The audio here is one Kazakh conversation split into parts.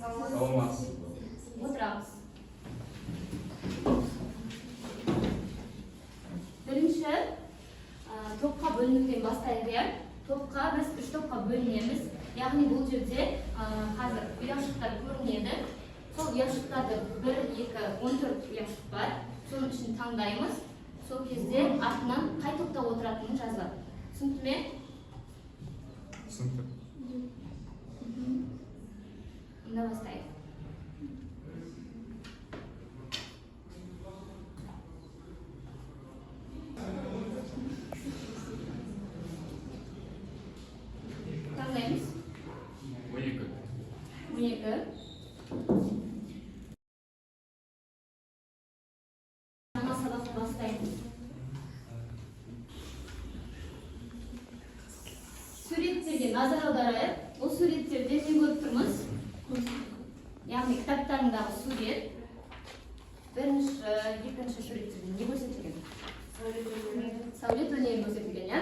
саламатсыз. Отырамыз. Бірінші топқа бөлінуден бастайық, иә. Топқа біз 3 топқа бөлінеміз. Яғни бұл жерде қазір ұяшықтар көрінеді. Сол ұяшықтарды 1, 2, 14 ұяшық бар. Соның үшін таңдаймыз. Сол кезде артынан қай топта отыратынын жазылады. Түсінікті ме? Түсінікті. Онда бастайық. Таңдаймыз. 12. 12. Жаңа сабақты бастаймыз. Суреттерге назар аударайық. Бұл суреттерде не көріп тұрмыз? Яғни кітаптарындағы сурет. Бірінші, екінші суреттерде не көрсетілген? Сәулет өнері көрсетілген, иә?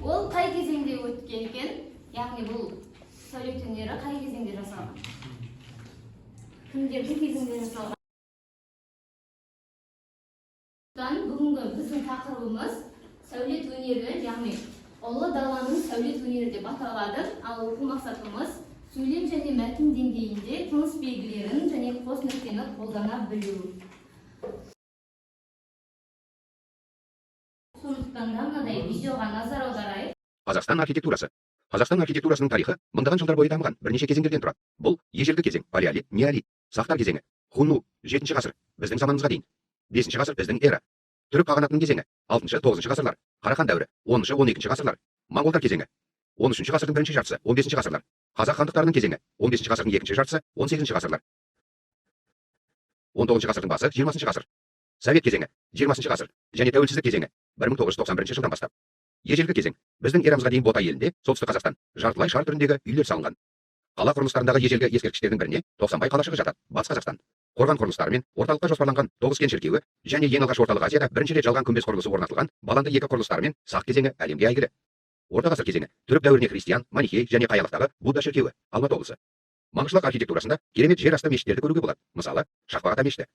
Ол қай кезеңде өткен екен? Яғни бұл сәулет өнері қай кезеңде жасалған? Кімдердің кезеңде жасалған? Бүгінгі біздің тақырыбымыз сәулет өнері, яғни ұлы даланың сәулет өнері деп аталады. Ал оқу мақсатымыз сөйлем және мәтін деңгейінде тыныс белгілерін және қос нүктені қолдана білу. Сондықтан да мынадай видеоға назар аударайық. Қазақстан архитектурасы. Қазақстан архитектурасының тарихы мыңдаған жылдар бойы дамыған бірнеше кезеңдерден тұрады. Бұл ежелгі кезең, палеолит, неолит, сақтар кезеңі, хунну, 7 ғасыр, біздің заманымызға дейін, 5 ғасыр біздің эра, түрік қағанатының кезеңі, 6-9 ғасырлар, Қарахан дәуірі, 10-12 ғасырлар, моңғолдар кезеңі, 13 ғасырдың бірінші жартысы, 15 ғасырлар, қазақ хандықтарының кезеңі, 15 ғасырдың екінші жартысы, 18 ғасырлар, 19 ғасырдың басы, 20 ғасыр, совет кезеңі, 20 ғасыр, және тәуелсіздік кезеңі, 1991 жылдан бастап. Ежелгі кезең, біздің эрамызға дейін Ботай елінде, солтүстік Қазақстан, жартылай шар түріндегі үйлер салынған. Қала құрылыстарындағы ежелгі ескерткіштердің біріне Тоқсанбай қалашығы жатады, Батыс Қазақстан. Қорған құрылыстары мен орталыққа жоспарланған 9 кен шіркеуі және ең алғаш орталық Азияда бірінші рет жалған күмбез құрылысы орнатылған Баланды екі құрылыстары мен Сақ кезеңі әлемге әйгілі. Орта ғасыр кезеңі, түрік дәуіріне христиан, манихей және Қаялықтағы Будда шіркеуі, Алматы облысы. Маңғышлақ архитектурасында керемет жер асты мешіттерді көруге болады. Мысалы, Шахбағата мешіті.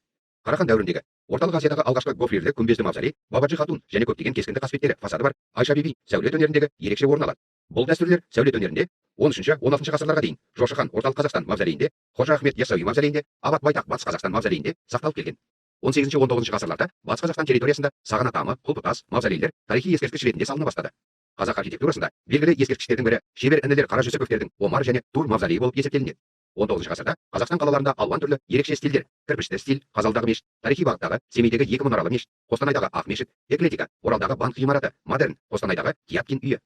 Қарахан дәуіріндегі орталық Азиядағы алғашқы гофрирлі күмбезді мавзолей, Бабаджи хатун және көптеген кескінді қасбеттері, фасады бар Айша биби сәулет өнеріндегі ерекше орын алады. Бұл дәстүрлер сәулет өнерінде 13-16 ғасырларға дейін Жошы хан орталық Қазақстан мавзолейінде, Қожа Ахмет Яссауи мавзолейінде, Абат Байтақ Батыс Қазақстан мавзолейінде сақталып келген. 18-19 ғасырларда Батыс Қазақстан территориясында Сағана тамы, Құлпытас мавзолейлер тарихи ескерткіш ретінде салына бастады. Қазақ архитектурасында белгілі ескерткіштердің бірі шебер інілер Қара Жүсіповтердің Омар және Тур мавзолейі болып есептелінеді. 19 ғасырда Қазақстан қалаларында алуан түрлі ерекше стильдер, кірпішті стиль, Қазалдағы мешіт, тарихи бағыттағы Семейдегі 2 мұнаралы мешіт, Қостанайдағы Ақ мешіт, Эклетика, Оралдағы банк ғимараты, Модерн, Қостанайдағы Кияткин үйі.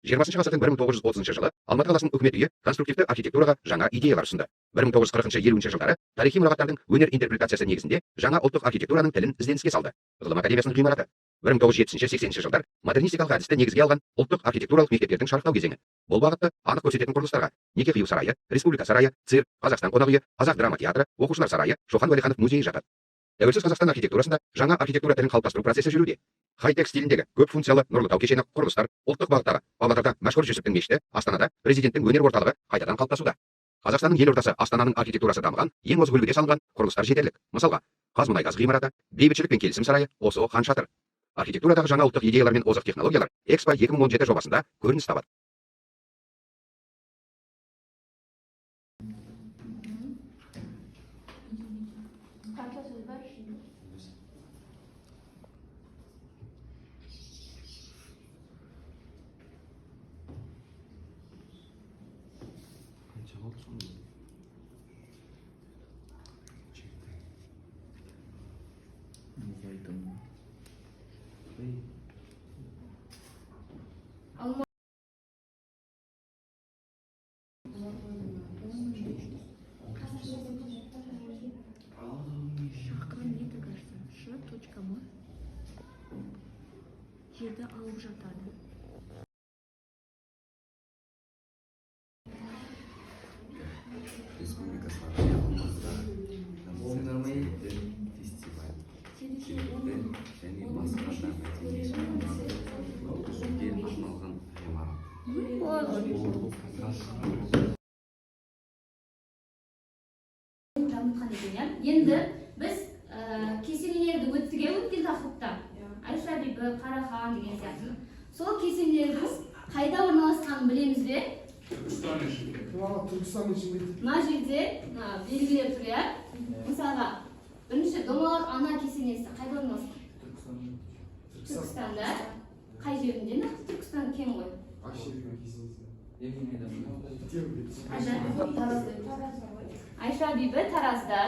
20 ғасырдың 1930 жылы Алматы қаласының үкімет үйі конструктивті архитектураға жаңа идеялар ұсынды. 1940-50 жылдары тарихи мұрағаттардың өнер интерпретациясы негізінде жаңа ұлттық архитектураның тілін ізденіске салды. Ғылым академиясының ғимараты. 1970-80 жылдар модернистикалық әдісті негізге алған ұлттық архитектуралық мектептердің шарықтау кезеңі. Бұл бағытты анық көрсететін құрылыстарға Неке қию сарайы, Республика сарайы, цирк, Қазақстан қонақ үйі, Қазақ драма театры, Оқушылар сарайы, Шоқан Уәлиханов музейі жатады. Тәуелсіз Қазақстан архитектурасында жаңа архитектура тілін қалыптастыру процесі жүруде. Хай-тек стиліндегі көп функциялы Нұрлытау кешені құрылыстар, ұлттық бағыттағы Павлодарда мәшһүр Жүсіптің мешіті, Астанада президенттің өнер орталығы қайтадан қалыптасуда. Қазақстанның елордасы Астананың архитектурасы дамыған, ең озық үлгіде салынған құрылыстар жетерлік. Мысалға, Қазмұнайгаз ғимараты, Бейбітшілік пен келісім сарайы, Осо хан шатыр. Архитектурадағы жаңа ұлттық идеялар мен озық технологиялар Экспо 2017 жобасында көрініс табады. Жерді алып жатады. Республика сарайы Алматыда фестиваль және басқа да мәдени шаралар өткізуге арналған ғимарат. Сол кесенелерimiz қайда орналасқанын білеміз бе? Түркістан ішінде. Түркістан ішінде. Мына жерде белгілер тұр, иә? Мысалға, бірінші Домалақ ана кесенесі қайда орналасқан? Түркістанда. Қай жерінде? Нақты Түркістан кең ғой. Айша бибі Таразда.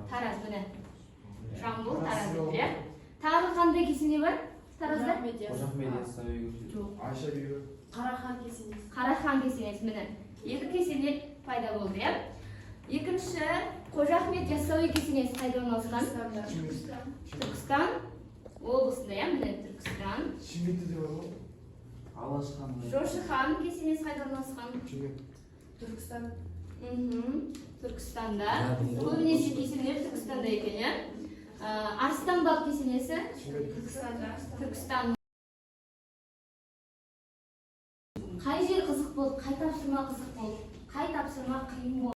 Тараз, міне. Жамбыл, Тараз деп, иә? Тағы қандай кесене бар? Таразда? Айша бибі. Қарахан кесенесі, міне. Екі кесене пайда болды, иә? Екінші, Қожа Ахмет Яссауи кесенесі қайда орналасқан? Түркістан облысында, иә, міне Түркістан. Шымкентте де бар ғой. Жошы хан кесенесі қайда орналасқан? Түркістан. Түркістанда. Көбінесе кесенелер Түркістанда екен, иә? Арыстан баб кесенесі? Түркістан. Қай жер қызық болды, қай тапсырма қызық болды, қай тапсырма қиын болды?